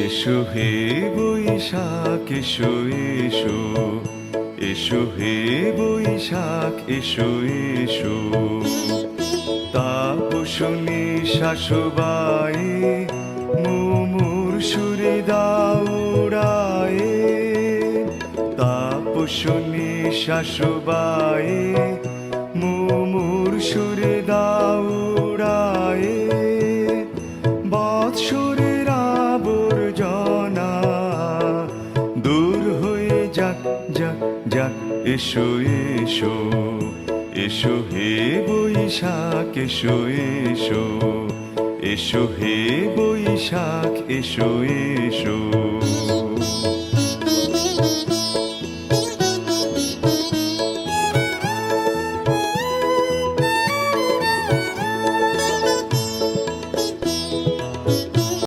এসো হে বৈশাখ এসো এসো, এসো হে বৈশাখ এসো এসো। তাপসনী শাশুবায়ে মুমুর সুরে দাউড়ায়ে, তাপসনী শাশুবায়ে মুমুর সুরে দাউড়ায়ে। বৎসরের আবর্জনা দূর হয়ে যাক যাক যাক, এসো এসো, এসো হে বৈশাখ এসো এসো, এসো হে বৈশাখ এসো এসো।